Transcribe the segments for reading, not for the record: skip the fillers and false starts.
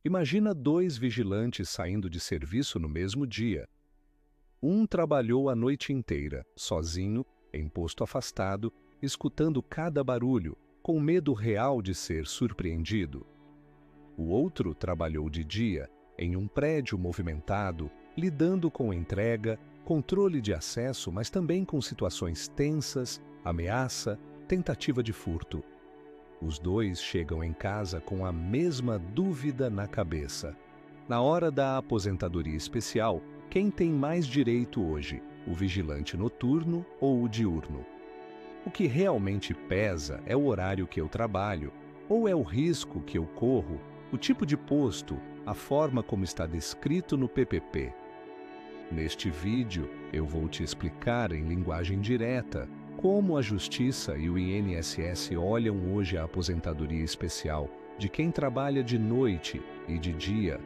Imagina dois vigilantes saindo de serviço no mesmo dia. Um trabalhou a noite inteira, sozinho, em posto afastado, escutando cada barulho, com medo real de ser surpreendido. O outro trabalhou de dia, em um prédio movimentado, lidando com entrega, controle de acesso, mas também com situações tensas, ameaça, tentativa de furto. Os dois chegam em casa com a mesma dúvida na cabeça. Na hora da aposentadoria especial, quem tem mais direito hoje, o vigilante noturno ou o diurno? O que realmente pesa é o horário que eu trabalho, ou é o risco que eu corro, o tipo de posto, a forma como está descrito no PPP. Neste vídeo, eu vou te explicar em linguagem direta como a Justiça e o INSS olham hoje a aposentadoria especial de quem trabalha de noite e de dia,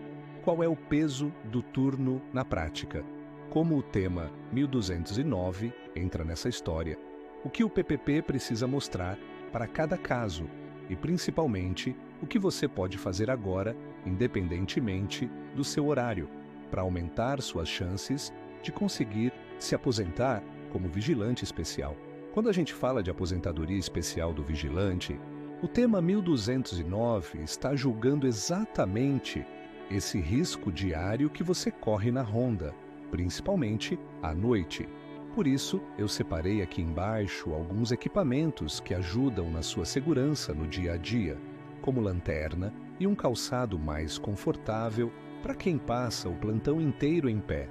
qual é o peso do turno na prática, como o tema 1209 entra nessa história, o que o PPP precisa mostrar para cada caso e, principalmente, o que você pode fazer agora, independentemente do seu horário, para aumentar suas chances de conseguir se aposentar como vigilante especial. Quando a gente fala de aposentadoria especial do vigilante, o tema 1209 está julgando exatamente esse risco diário que você corre na ronda, principalmente à noite. Por isso, eu separei aqui embaixo alguns equipamentos que ajudam na sua segurança no dia a dia, como lanterna e um calçado mais confortável para quem passa o plantão inteiro em pé.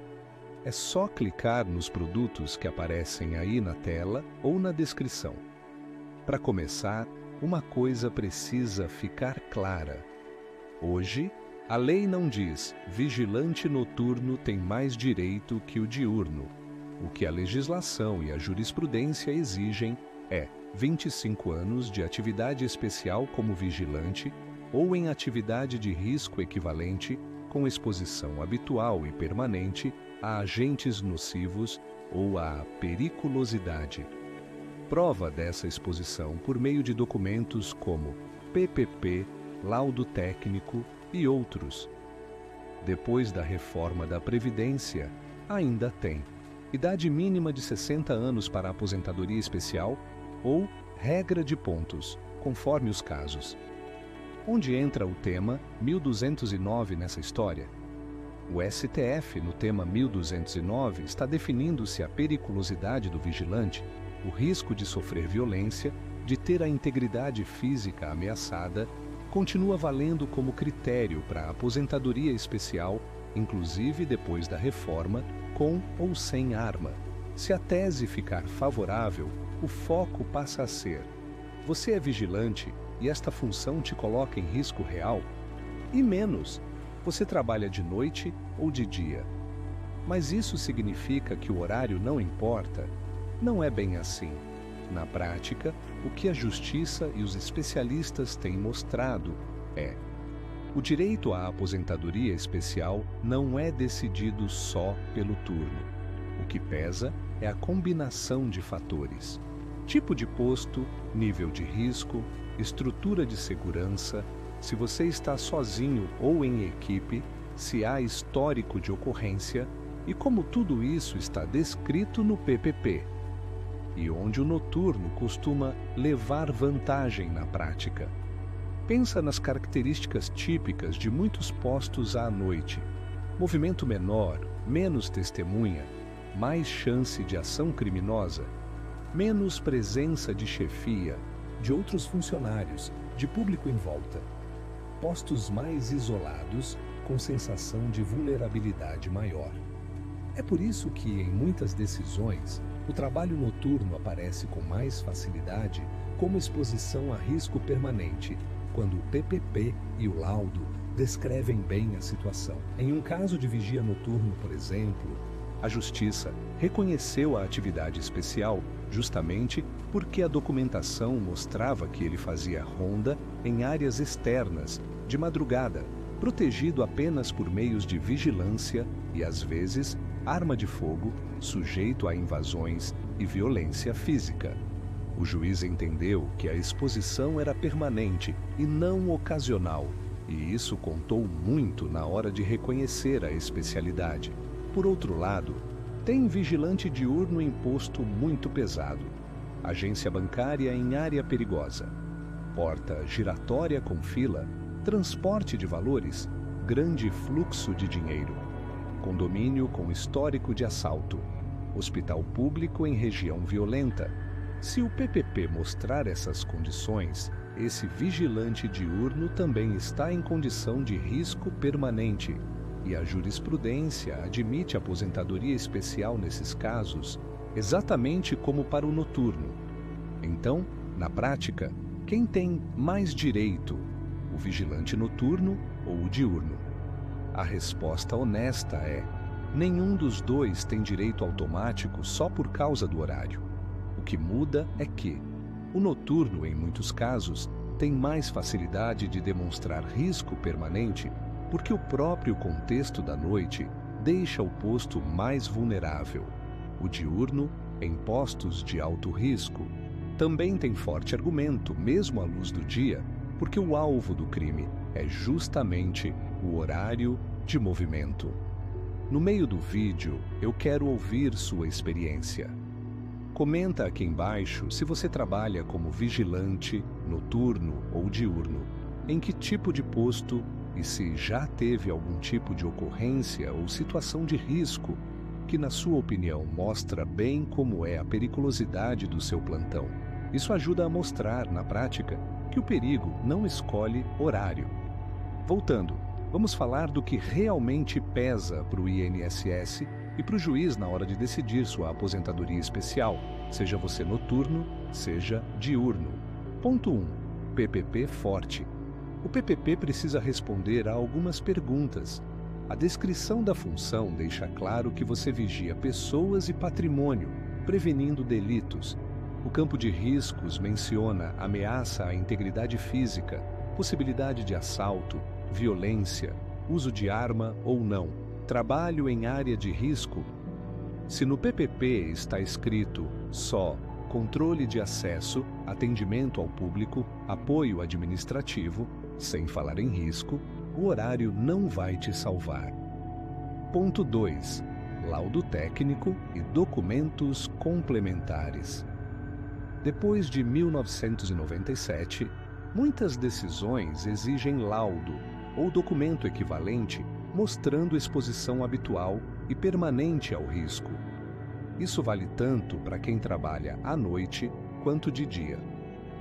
É só clicar nos produtos que aparecem aí na tela ou na descrição. Para começar, uma coisa precisa ficar clara. Hoje, a lei não diz vigilante noturno tem mais direito que o diurno. O que a legislação e a jurisprudência exigem é 25 anos de atividade especial como vigilante ou em atividade de risco equivalente com exposição habitual e permanente a agentes nocivos ou à periculosidade. Prova dessa exposição por meio de documentos como PPP, laudo técnico e outros. Depois da reforma da Previdência, ainda tem idade mínima de 60 anos para a aposentadoria especial ou regra de pontos, conforme os casos. Onde entra o tema 1209 nessa história? O STF, no tema 1209, está definindo se a periculosidade do vigilante, o risco de sofrer violência, de ter a integridade física ameaçada, continua valendo como critério para a aposentadoria especial, inclusive depois da reforma, com ou sem arma. Se a tese ficar favorável, o foco passa a ser: você é vigilante e esta função te coloca em risco real? E menos, você trabalha de noite ou de dia? Mas isso significa que o horário não importa? Não é bem assim. Na prática, o que a Justiça e os especialistas têm mostrado é: o direito à aposentadoria especial não é decidido só pelo turno. O que pesa é a combinação de fatores: tipo de posto, nível de risco, estrutura de segurança, se você está sozinho ou em equipe, se há histórico de ocorrência e como tudo isso está descrito no PPP. E onde o noturno costuma levar vantagem na prática. Pensa nas características típicas de muitos postos à noite: movimento menor, menos testemunha, mais chance de ação criminosa, menos presença de chefia, de outros funcionários, de público em volta. Postos mais isolados, com sensação de vulnerabilidade maior. É por isso que, em muitas decisões, o trabalho noturno aparece com mais facilidade como exposição a risco permanente, quando o PPP e o laudo descrevem bem a situação. Em um caso de vigia noturno, por exemplo, a Justiça reconheceu a atividade especial justamente porque a documentação mostrava que ele fazia ronda em áreas externas, de madrugada, protegido apenas por meios de vigilância e, às vezes, arma de fogo, sujeito a invasões e violência física. O juiz entendeu que a exposição era permanente e não ocasional, e isso contou muito na hora de reconhecer a especialidade. Por outro lado, tem vigilante diurno em posto muito pesado, agência bancária em área perigosa, porta giratória com fila, transporte de valores, grande fluxo de dinheiro, condomínio com histórico de assalto, hospital público em região violenta. Se o PPP mostrar essas condições, esse vigilante diurno também está em condição de risco permanente, e a jurisprudência admite aposentadoria especial nesses casos, exatamente como para o noturno. Então, na prática, quem tem mais direito, o vigilante noturno ou o diurno? A resposta honesta é: nenhum dos dois tem direito automático só por causa do horário. O que muda é que o noturno, em muitos casos, tem mais facilidade de demonstrar risco permanente porque o próprio contexto da noite deixa o posto mais vulnerável. O diurno, em postos de alto risco, também tem forte argumento, mesmo à luz do dia, porque o alvo do crime é justamente o horário de movimento. No meio do vídeo, eu quero ouvir sua experiência. Comenta aqui embaixo se você trabalha como vigilante, noturno ou diurno, em que tipo de posto e se já teve algum tipo de ocorrência ou situação de risco que, na sua opinião, mostra bem como é a periculosidade do seu plantão. Isso ajuda a mostrar, na prática, que o perigo não escolhe horário. Voltando, vamos falar do que realmente pesa para o INSS e para o juiz na hora de decidir sua aposentadoria especial, seja você noturno, seja diurno. Ponto 1. PPP forte. O PPP precisa responder a algumas perguntas. A descrição da função deixa claro que você vigia pessoas e patrimônio, prevenindo delitos. O campo de riscos menciona ameaça à integridade física, possibilidade de assalto, violência, uso de arma ou não, trabalho em área de risco. Se no PPP está escrito só controle de acesso, atendimento ao público, apoio administrativo, sem falar em risco, o horário não vai te salvar. Ponto 2. Laudo técnico e documentos complementares. Depois de 1997, muitas decisões exigem laudo ou documento equivalente mostrando exposição habitual e permanente ao risco. Isso vale tanto para quem trabalha à noite quanto de dia.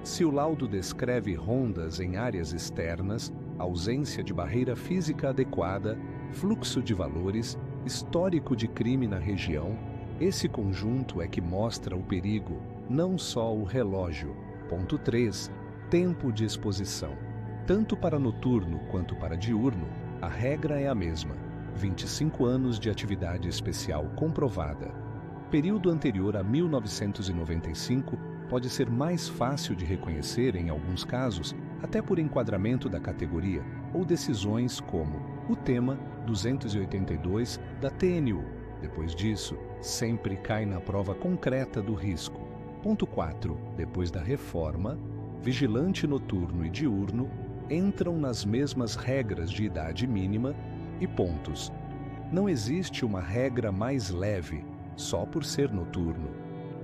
Se o laudo descreve rondas em áreas externas, ausência de barreira física adequada, fluxo de valores, histórico de crime na região, esse conjunto é que mostra o perigo, não só o relógio. Ponto 3. Tempo de exposição. Tanto para noturno quanto para diurno, a regra é a mesma: 25 anos de atividade especial comprovada. Período anterior a 1995 pode ser mais fácil de reconhecer em alguns casos, até por enquadramento da categoria ou decisões como o tema 282 da TNU. Depois disso, sempre cai na prova concreta do risco. Ponto 4. Depois da reforma, vigilante noturno e diurno entram nas mesmas regras de idade mínima e pontos. Não existe uma regra mais leve, só por ser noturno.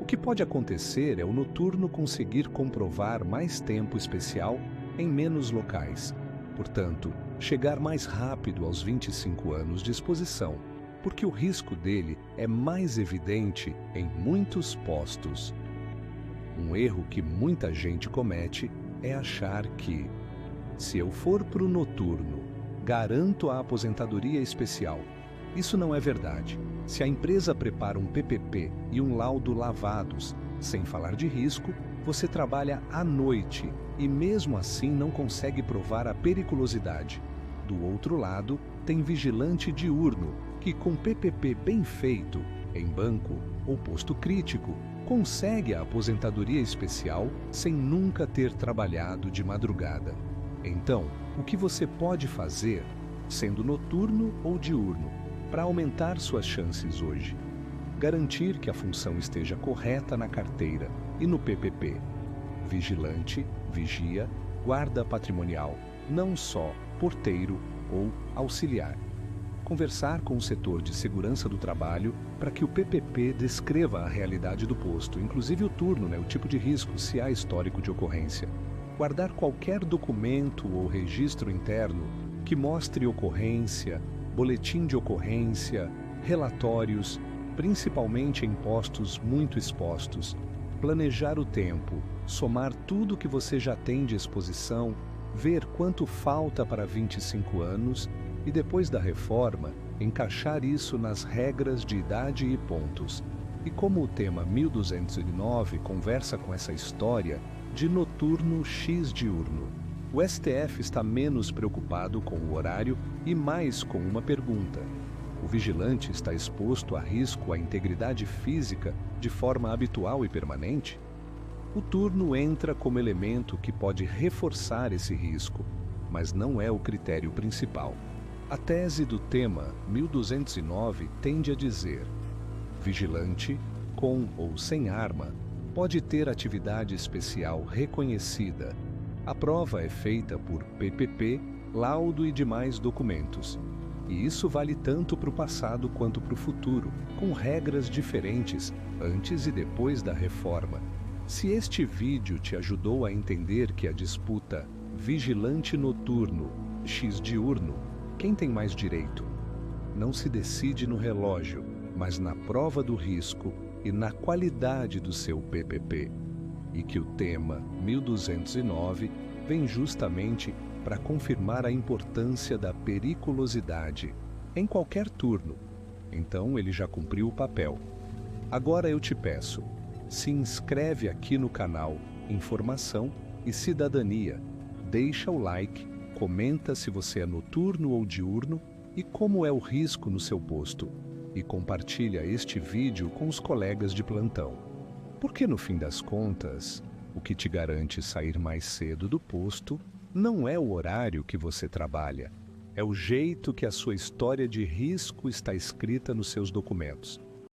O que pode acontecer é o noturno conseguir comprovar mais tempo especial em menos locais. Portanto, chegar mais rápido aos 25 anos de exposição, porque o risco dele é mais evidente em muitos postos. Um erro que muita gente comete é achar que, se eu for para o noturno, garanto a aposentadoria especial. Isso não é verdade. Se a empresa prepara um PPP e um laudo lavados, sem falar de risco, você trabalha à noite e mesmo assim não consegue provar a periculosidade. Do outro lado, tem vigilante diurno, que com PPP bem feito, em banco ou posto crítico, consegue a aposentadoria especial sem nunca ter trabalhado de madrugada. Então, o que você pode fazer, sendo noturno ou diurno, para aumentar suas chances hoje? Garantir que a função esteja correta na carteira e no PPP. Vigilante, vigia, guarda patrimonial, não só porteiro ou auxiliar. Conversar com o setor de segurança do trabalho para que o PPP descreva a realidade do posto, inclusive o turno, o tipo de risco, se há histórico de ocorrência. Guardar qualquer documento ou registro interno que mostre ocorrência, boletim de ocorrência, relatórios, principalmente em postos muito expostos. Planejar o tempo, somar tudo que você já tem de exposição, ver quanto falta para 25 anos e depois da reforma, encaixar isso nas regras de idade e pontos. E como o tema 1209 conversa com essa história de noturno x diurno, o STF está menos preocupado com o horário e mais com uma pergunta: o vigilante está exposto a risco à integridade física de forma habitual e permanente? O turno entra como elemento que pode reforçar esse risco, mas não é o critério principal. A tese do tema 1209 tende a dizer: vigilante, com ou sem arma, pode ter atividade especial reconhecida. A prova é feita por PPP, laudo e demais documentos. E isso vale tanto para o passado quanto para o futuro, com regras diferentes antes e depois da reforma. Se este vídeo te ajudou a entender que a disputa vigilante noturno, x diurno, quem tem mais direito? Não se decide no relógio, mas na prova do risco e na qualidade do seu PPP. E que o tema 1209 vem justamente para confirmar a importância da periculosidade em qualquer turno. Então ele já cumpriu o papel. Agora eu te peço, se inscreve aqui no canal Informação e Cidadania, deixa o like, comenta se você é noturno ou diurno e como é o risco no seu posto, e compartilha este vídeo com os colegas de plantão. Porque no fim das contas, o que te garante sair mais cedo do posto não é o horário que você trabalha, é o jeito que a sua história de risco está escrita nos seus documentos.